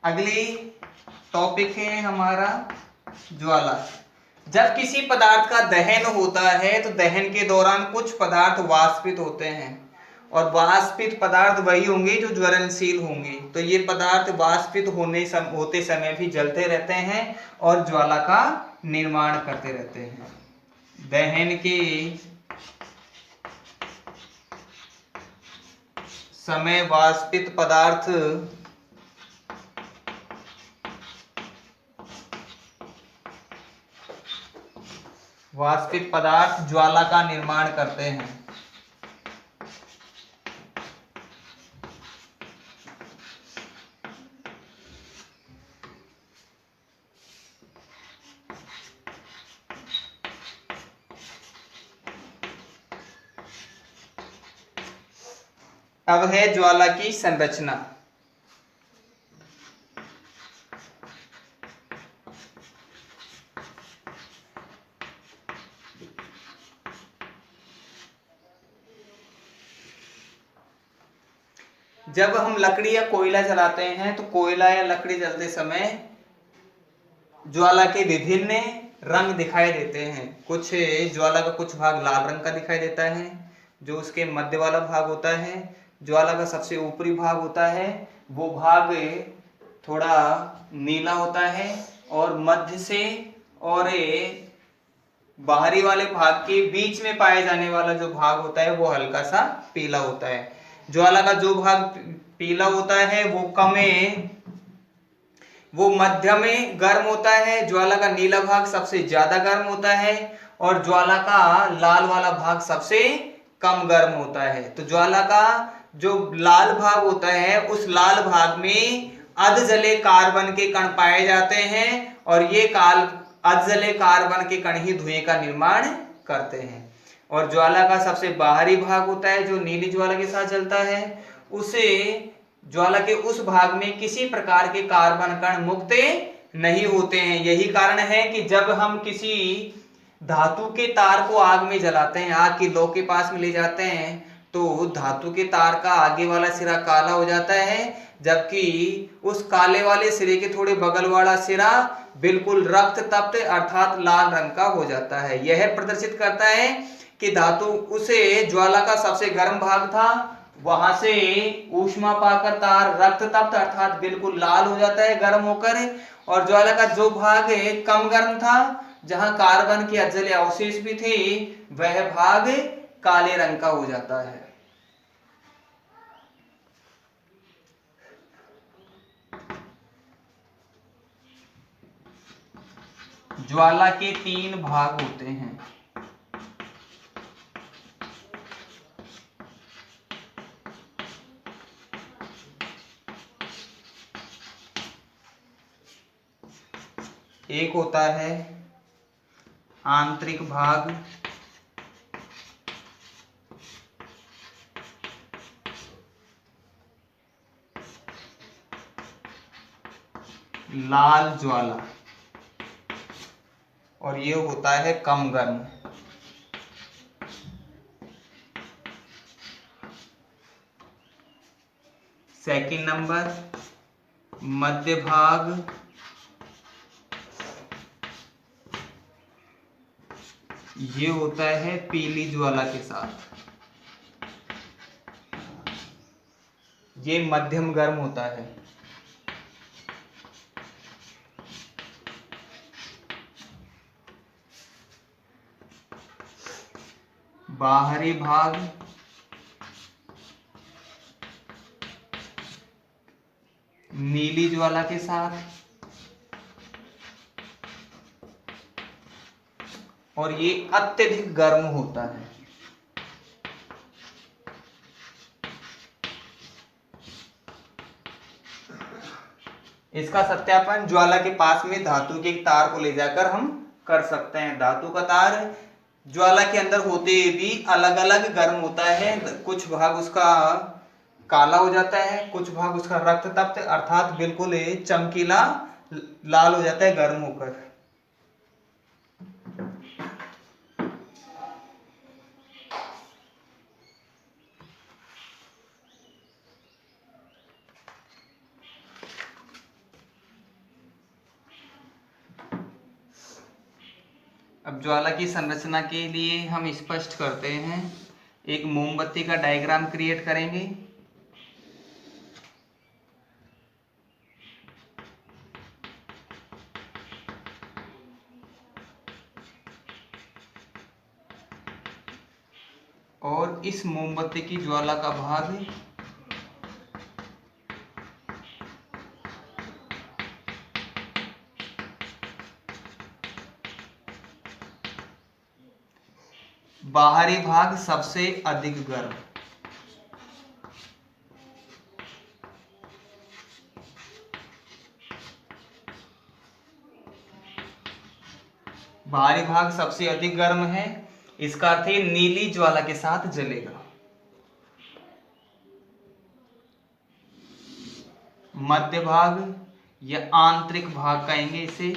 अगली टॉपिक है हमारा ज्वाला। जब किसी पदार्थ का दहन होता है तो दहन के दौरान कुछ पदार्थ वाष्पित होते हैं और वाष्पित पदार्थ वही होंगे जो ज्वलनशील होंगे। तो ये पदार्थ वाष्पित होते समय भी जलते रहते हैं और ज्वाला का निर्माण करते रहते हैं। दहन के समय वाष्पित पदार्थ ज्वाला का निर्माण करते हैं। अब है ज्वाला की संरचना। जब हम लकड़ी या कोयला जलाते हैं तो कोयला या लकड़ी जलते समय ज्वाला के विभिन्न रंग दिखाई देते हैं। कुछ ज्वाला का कुछ भाग लाल रंग का दिखाई देता है, जो उसके मध्य वाला भाग होता है। ज्वाला का सबसे ऊपरी भाग होता है, वो भाग थोड़ा नीला होता है और मध्य से और बाहरी वाले भाग के बीच में पाए जाने वाला जो भाग होता है वो हल्का सा पीला होता है। ज्वाला का जो भाग पीला होता है वो मध्य में गर्म होता है। ज्वाला का नीला भाग सबसे ज्यादा गर्म होता है और ज्वाला का लाल वाला भाग सबसे कम गर्म होता है। तो ज्वाला का जो लाल भाग होता है उस लाल भाग में अधजले कार्बन के कण पाए जाते हैं और ये अधजले कार्बन के कण ही धुएं का निर्माण करते हैं। और ज्वाला का सबसे बाहरी भाग होता है जो नीली ज्वाला के साथ जलता है, उसे ज्वाला के उस भाग में किसी प्रकार के कार्बन कण मुक्त नहीं होते हैं। यही कारण है कि जब हम किसी धातु के तार को आग में जलाते हैं, आग की लौ के पास में ले जाते हैं, तो धातु के तार का आगे वाला सिरा काला हो जाता है, जबकि उस काले वाले सिरे के थोड़े बगल वाला सिरा बिल्कुल रक्त तप्त अर्थात लाल रंग का हो जाता है। यह प्रदर्शित करता है कि धातु उसे ज्वाला का सबसे गर्म भाग था, वहां से ऊष्मा पाकर तार रक्त तप्त अर्थात बिल्कुल लाल हो जाता है गर्म होकर, और ज्वाला का जो भाग कम गर्म था, जहां कार्बन के अधजले अवशेष भी थे, वह भाग काले रंग का हो जाता है। ज्वाला के 3 भाग होते हैं। एक होता है आंतरिक भाग, लाल ज्वाला, और ये होता है कम गर्म। सेकंड नंबर मध्य भाग, ये होता है पीली ज्वाला के साथ, ये मध्यम गर्म होता है। बाहरी भाग नीली ज्वाला के साथ, और ये अत्यधिक गर्म होता है। इसका सत्यापन ज्वाला के पास में धातु के तार को ले जाकर हम कर सकते हैं। धातु का तार ज्वाला के अंदर होते हुए भी अलग अलग गर्म होता है। कुछ भाग उसका काला हो जाता है, कुछ भाग उसका रक्त तप्त अर्थात बिल्कुल चमकीला लाल हो जाता है गर्म होकर। अब ज्वाला की संरचना के लिए हम स्पष्ट करते हैं। एक मोमबत्ती का डायग्राम क्रिएट करेंगे। और इस मोमबत्ती की ज्वाला का भाग बाहरी भाग सबसे अधिक गर्म। बाहरी भाग सबसे अधिक गर्म है, इसका अर्थ है नीली ज्वाला के साथ जलेगा। मध्य भाग या आंतरिक भाग कहेंगे इसे,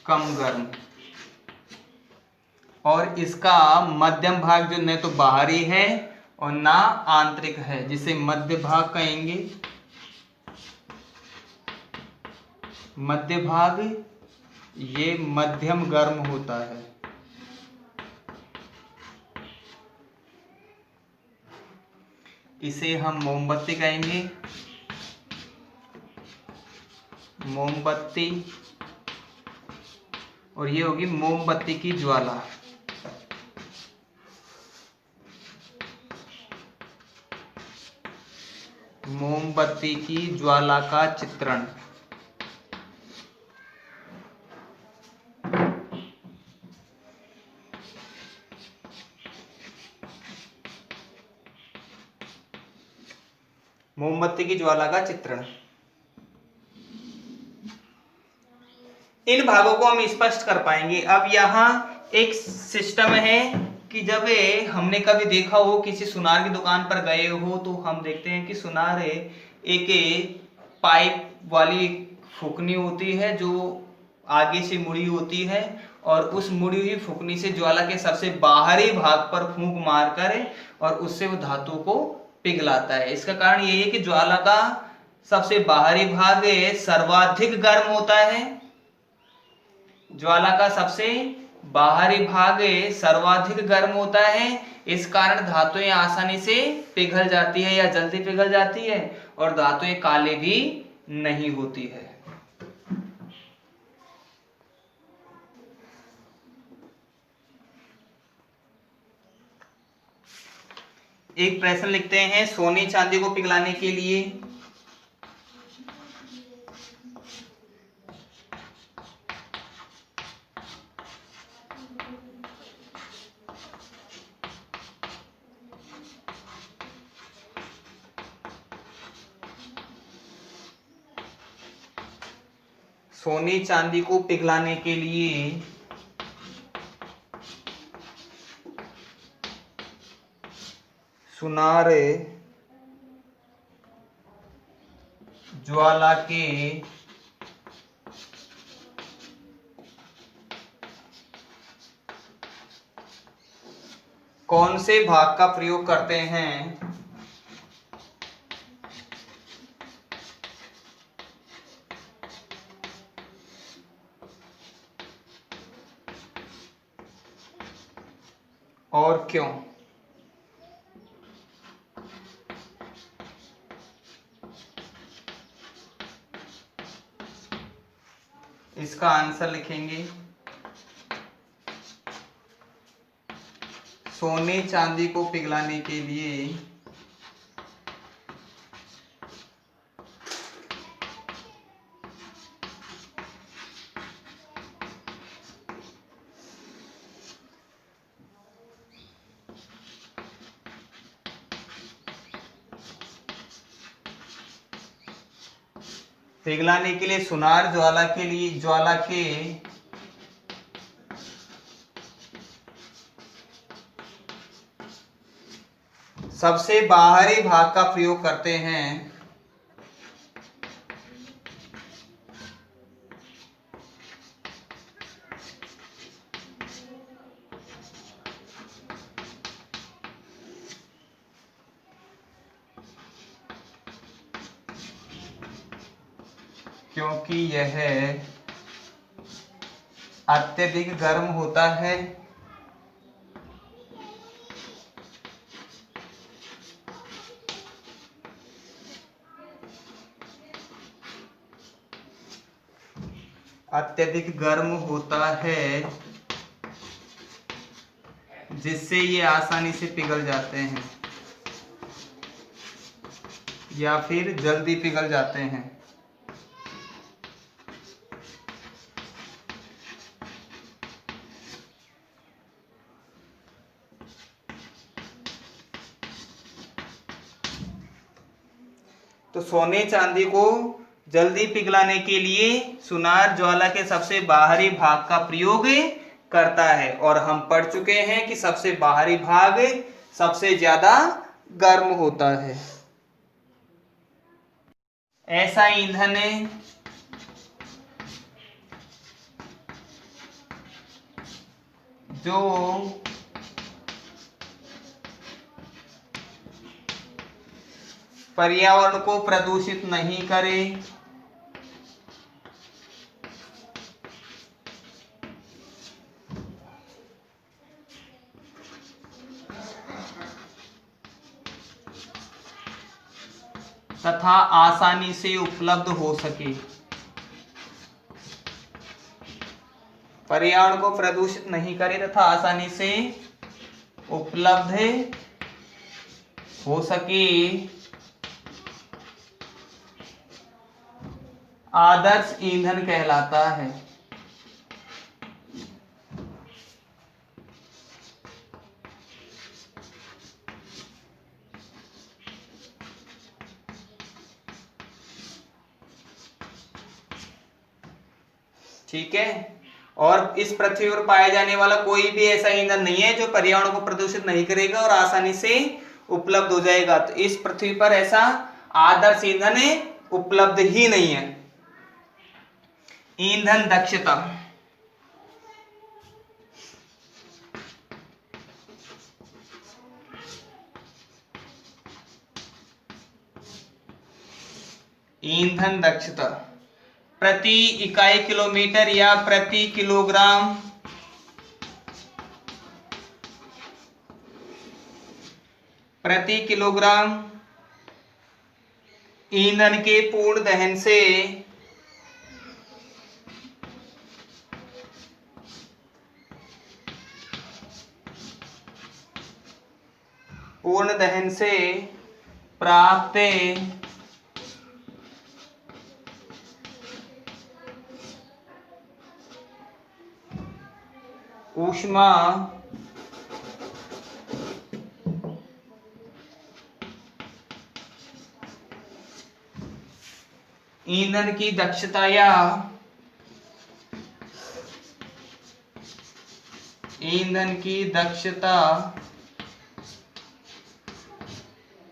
कम गर्म। और इसका मध्यम भाग जो न तो बाहरी है और ना आंतरिक है, जिसे मध्य भाग कहेंगे। मध्य भाग ये मध्यम गर्म होता है। इसे हम मोमबत्ती कहेंगे। मोमबत्ती, और ये होगी मोमबत्ती की ज्वाला। मोमबत्ती की ज्वाला का चित्रण। मोमबत्ती की ज्वाला का चित्रण। इन भागों को हम स्पष्ट कर पाएंगे। अब यहाँ एक सिस्टम है कि जब हमने कभी देखा हो, किसी सुनार की दुकान पर गए हो, तो हम देखते हैं कि सुनार एक पाइप वाली फूकनी होती है जो आगे से मुड़ी होती है, और उस मुड़ी हुई फूकनी से ज्वाला के सबसे बाहरी भाग पर फूंक मारकर और उससे वो धातु को पिघलाता है। इसका कारण यही है कि ज्वाला का सबसे बाहरी भाग सर्वाधिक गर्म होता है। ज्वाला का सबसे बाहरी भाग सर्वाधिक गर्म होता है। इस कारण धातुएं आसानी से पिघल जाती है या जल्दी पिघल जाती है, और धातुएं काले भी नहीं होती है। एक प्रश्न लिखते हैं, सोने चांदी को पिघलाने के लिए सोने चांदी को पिघलाने के लिए सुनार ज्वाला के कौन से भाग का प्रयोग करते हैं? और क्यों? इसका आंसर लिखेंगे, सोने चांदी को पिघलाने के लिए सुनार ज्वाला के लिए ज्वाला के सबसे बाहरी भाग का प्रयोग करते हैं। क्योंकि यह अत्यधिक गर्म होता है। अत्यधिक गर्म होता है जिससे ये आसानी से पिघल जाते हैं या फिर जल्दी पिघल जाते हैं। तो सोने चांदी को जल्दी पिघलाने के लिए सुनार ज्वाला के सबसे बाहरी भाग का प्रयोग करता है, और हम पढ़ चुके हैं कि सबसे बाहरी भाग सबसे ज्यादा गर्म होता है। ऐसा ईंधन जो पर्यावरण को प्रदूषित नहीं करे, तथा आसानी से उपलब्ध हो सके। पर्यावरण को प्रदूषित नहीं करे तथा आसानी से उपलब्ध हो सके, आदर्श ईंधन कहलाता है। ठीक है, और इस पृथ्वी पर पाया जाने वाला कोई भी ऐसा ईंधन नहीं है जो पर्यावरण को प्रदूषित नहीं करेगा और आसानी से उपलब्ध हो जाएगा। तो इस पृथ्वी पर ऐसा आदर्श ईंधन उपलब्ध ही नहीं है। ईंधन दक्षता। ईंधन दक्षता प्रति इकाई किलोमीटर या प्रति किलोग्राम ईंधन के पूर्ण दहन से प्राप्त ऊष्मा ईंधन की दक्षता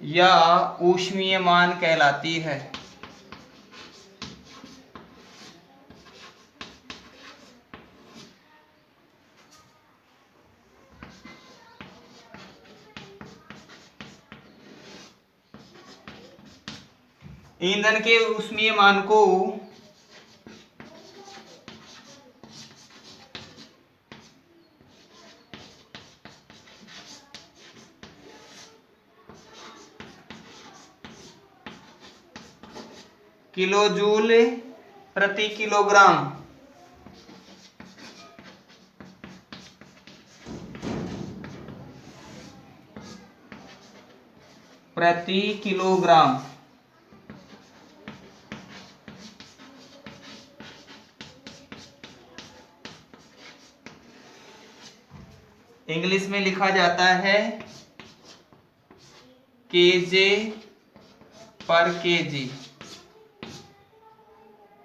या ऊष्मीय मान कहलाती है। ईंधन के ऊष्मीय मान को किलोजूल प्रति किलोग्राम इंग्लिश में लिखा जाता है केजे पर केजी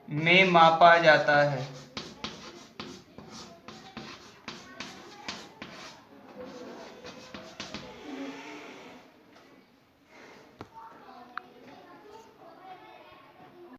में मापा जाता है।